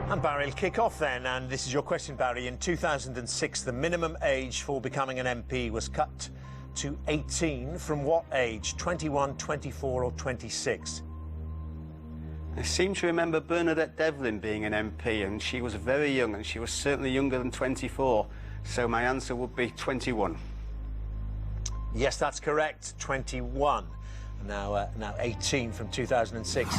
And Barry will kick off then, and this is your question, Barry. In 2006, the minimum age for becoming an MP was cut to 18. From what age? 21, 24 or 26? I seem to remember Bernadette Devlin being an MP, and she was very young, and she was certainly younger than 24. So my answer would be 21. Yes, that's correct. 21. Now 18 from 2006.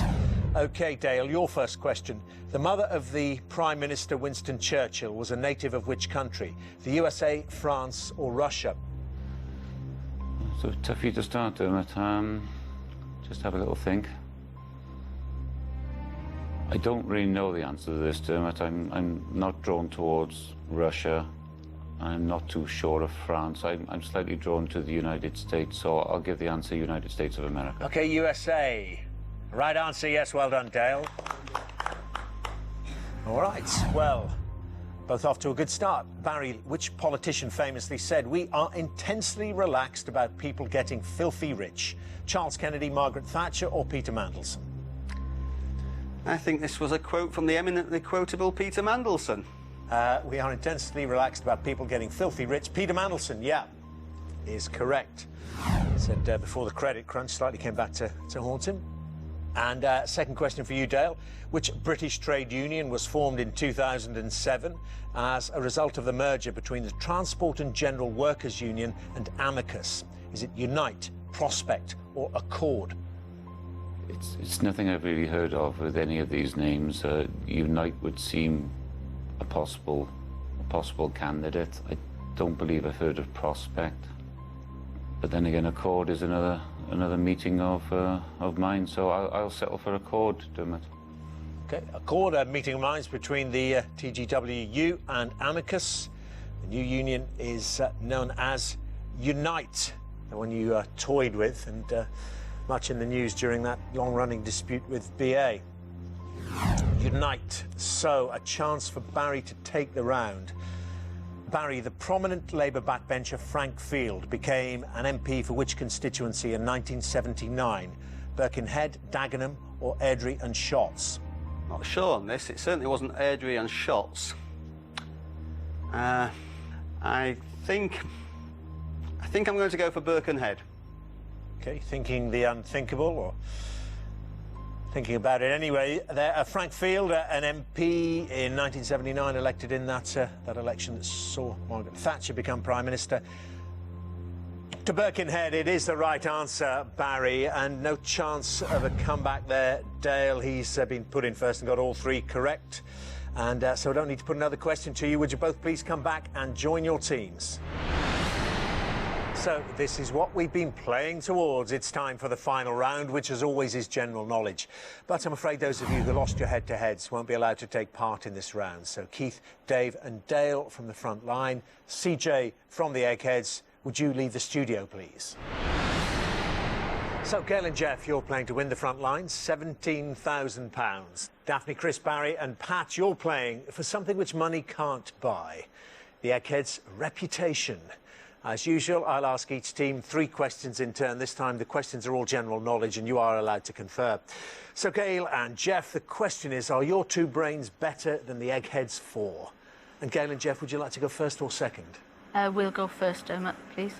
OK, Dale, your first question. The mother of the Prime Minister Winston Churchill was a native of which country? The USA, France or Russia? So tough for you to start, Dermot. Just have a little think. I don't really know the answer to this, Dermot. I'm not drawn towards Russia. I'm not too sure of France. I'm slightly drawn to the United States, so I'll give the answer United States of America. OK, USA. Right answer, yes. Well done, Dale. All right, well, both off to a good start. Barry, which politician famously said, "We are intensely relaxed about people getting filthy rich"? Charles Kennedy, Margaret Thatcher or Peter Mandelson? I think this was a quote from the eminently quotable Peter Mandelson. We are intensely relaxed about people getting filthy rich. Peter Mandelson, yeah, is correct. Said before the credit crunch slightly came back to haunt him. And second question for you, Dale. Which British trade union was formed in 2007 as a result of the merger between the Transport and General Workers Union and Amicus? Is it Unite, Prospect or Accord? It's nothing I've really heard of with any of these names. Unite would seem a possible candidate. I don't believe I've heard of Prospect. But then again, Accord is another meeting of mine, so I'll settle for Accord, Dermot. OK, Accord, a meeting of minds between the TGWU and Amicus. The new union is known as Unite, the one you toyed with, and much in the news during that long-running dispute with BA. Unite. So, a chance for Barry to take the round. Barry, the prominent Labour backbencher Frank Field became an MP for which constituency in 1979? Birkenhead, Dagenham or Airdrie and Shotts? Not sure on this. It certainly wasn't Airdrie and Shotts. I think I'm going to go for Birkenhead. OK, thinking the unthinkable, or thinking about it anyway. Frank Field, an MP in 1979, elected in that election that saw Margaret Thatcher become Prime Minister. To Birkenhead, it is the right answer, Barry, and no chance of a comeback there. Dale, he's been put in first and got all three correct. And so I don't need to put another question to you. Would you both please come back and join your teams? So this is what we've been playing towards. It's time for the final round, which as always is general knowledge. But I'm afraid those of you who lost your head-to-heads won't be allowed to take part in this round. So Keith, Dave and Dale from the front line, CJ from the Eggheads, would you leave the studio, please? So Gail and Jeff, you're playing to win the front line, £17,000. Daphne, Chris, Barry and Pat, you're playing for something which money can't buy. The Eggheads' reputation. As usual, I'll ask each team 3 questions in turn. This time the questions are all general knowledge and you are allowed to confer. So Gail and Jeff, the question is, are your 2 brains better than the Eggheads' 4? And Gail and Jeff, would you like to go first or second? We'll go first, Dermot, please.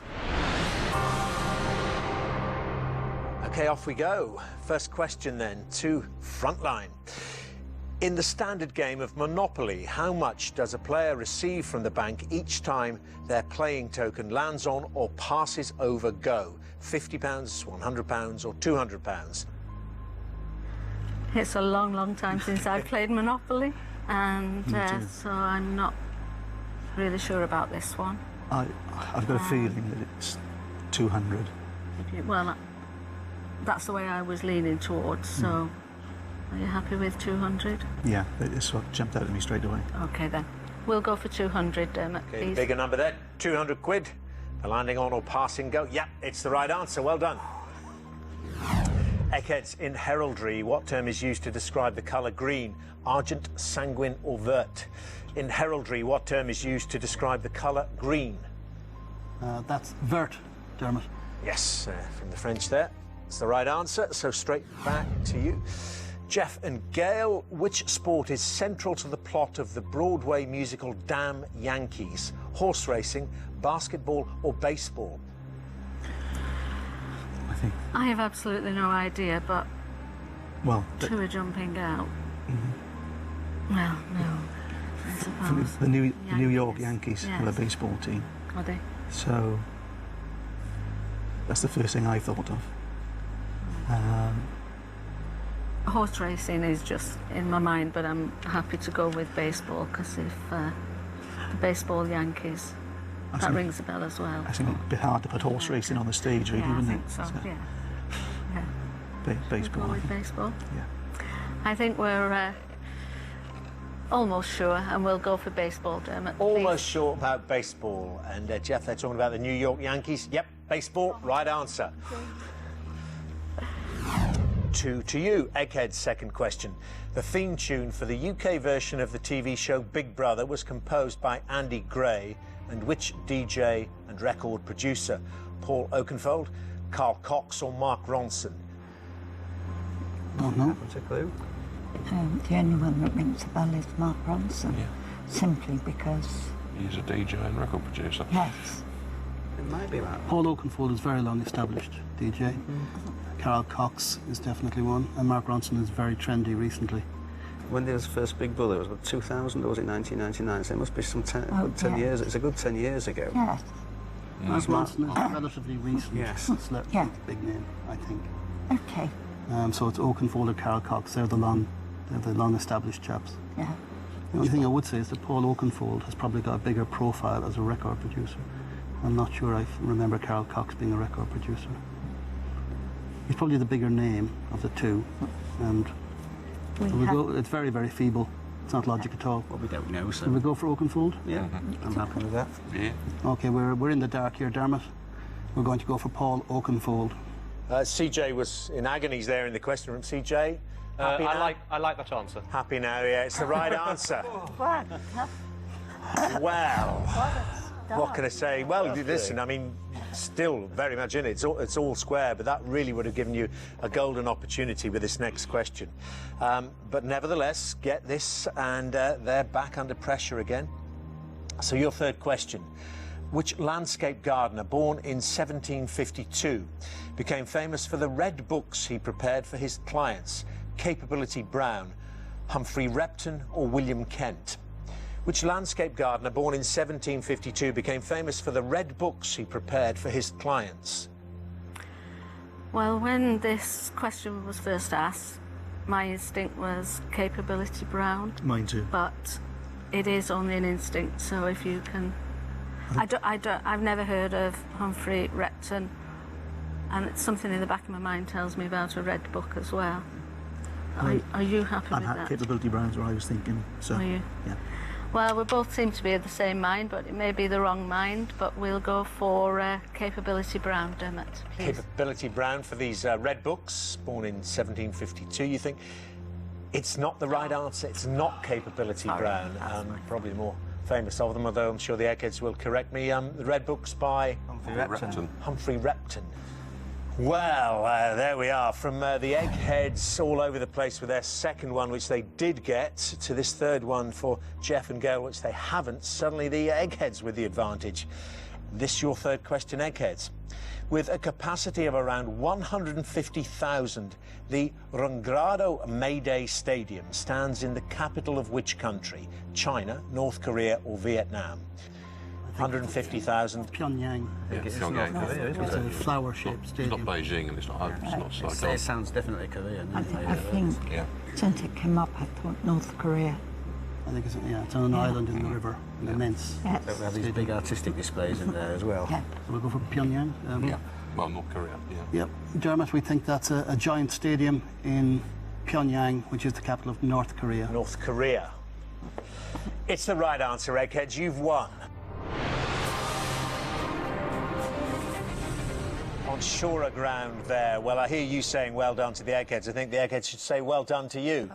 OK, off we go. First question then, to Frontline. In the standard game of Monopoly, how much does a player receive from the bank each time their playing token lands on or passes over go? £50, £100 or £200? It's a long, long time since I've played Monopoly, and so I'm not really sure about this one. I've got a feeling that it's 200. Well, that's the way I was leaning towards, so... Are you happy with 200? Yeah, it's what jumped out at me straight away. OK, then. We'll go for 200, Dermot, please. Bigger number there, 200 quid. The landing on or passing go. Yep, it's the right answer. Well done. Eggheads, in heraldry, what term is used to describe the colour green? Argent, sanguine or vert? In heraldry, what term is used to describe the colour green? That's vert, Dermot. Yes, from the French there. It's the right answer, so straight back to you. Jeff and Gail, which sport is central to the plot of the Broadway musical Damn Yankees? Horse racing, basketball or baseball? I think. I have absolutely no idea, but Well, two are jumping out. Well, no. I suppose. the New York Yankees Yes. have a baseball team, Are they? so that's the first thing I thought of. Horse racing is just in my mind, but I'm happy to go with baseball because if the baseball Yankees, I that think- rings a bell as well. I think it'd be hard to put horse racing on the stage, really, Yeah, I wouldn't think it? so. Yeah. Baseball. Go I with think. baseball. Yeah. I think we're almost sure, and we'll go for baseball, Dermot. please. Almost sure about baseball. And Jeff, they're talking about the New York Yankees. Yep, baseball, right answer. Two to you. Egghead's second question. The theme tune for the UK version of the TV show Big Brother was composed by Andy Gray and which DJ and record producer? Paul Oakenfold, Carl Cox or Mark Ronson? Oh, no. What's a clue? The only one that rings a bell is Mark Ronson, simply because, He's a DJ and record producer. yes, It might be that. Paul Oakenfold is very long established DJ. Carol Cox is definitely one, and Mark Ronson is very trendy recently. When did his first Big Brother? Was it 2000 or was it 1999? So it must be some 10, Oh, good 10 yeah. years. It's a good 10 years ago. yes, Mark Ronson is relatively recent. Yes. It's a Yeah. big name, I think. okay, So it's Oakenfold or Carol Cox. They're the long established chaps. yeah. The only thing I would say is that Paul Oakenfold has probably got a bigger profile as a record producer. I'm not sure I remember Carol Cox being a record producer. He's probably the bigger name of the two, and it's very, very feeble. It's not logic at all. Well, we don't know, Can we so... go for Oakenfold? Yeah, I'm happy with that. Yeah. Okay, we're in the dark here, Dermot. We're going to go for Paul Oakenfold. CJ was in agonies there in the question room. CJ, happy now? I like that answer. Happy now, yeah, it's the right answer. Well, what can I say? Well, listen, I mean, still very much in it. It's all square, but that really would have given you a golden opportunity with this next question. But nevertheless, get this, and they're back under pressure again. So your third question. Which landscape gardener, born in 1752, became famous for the red books he prepared for his clients? Capability Brown, Humphrey Repton or William Kent? Which landscape gardener, born in 1752, became famous for the red books he prepared for his clients? Well, when this question was first asked, my instinct was Capability Brown, Mine too. but it is only an instinct, so if you can... I've never heard of Humphrey Repton, and it's something in the back of my mind tells me about a red book as well. Are you happy with that? Capability Brown's what I was thinking. So, Are you? yeah. Well, we both seem to be of the same mind, but it may be the wrong mind, but we'll go for Capability Brown, Dermot, please. Capability Brown for these red books, born in 1752, you think? It's not the right answer. It's not Capability Brown. Probably more famous of them, although I'm sure the eggheads will correct me. The red books by Humphrey Repton. Well, there we are. From the eggheads all over the place with their second one, which they did get, to this third one for Jeff and Gail, which they haven't. Suddenly the eggheads with the advantage. This your third question, eggheads. With a capacity of around 150,000, the Rungrado Mayday Stadium stands in the capital of which country? China, North Korea or Vietnam? 150,000. Pyongyang. It's It's a flower-shaped not stadium. Beijing and it's not Saigon. It sounds definitely Korean. I think Yeah. since it came up, I thought North Korea. I think it's on an island in the river, an immense. Yes, We have these big artistic displays in there as well. yeah. So we'll go for Pyongyang. Yeah. Well, North Korea, yeah. Yep. Dermot, we think that's a giant stadium in Pyongyang, which is the capital of North Korea. North Korea. It's the right answer, eggheads. You've won. On surer ground there. Well, I hear you saying well done to the eggheads. I think the eggheads should say well done to you.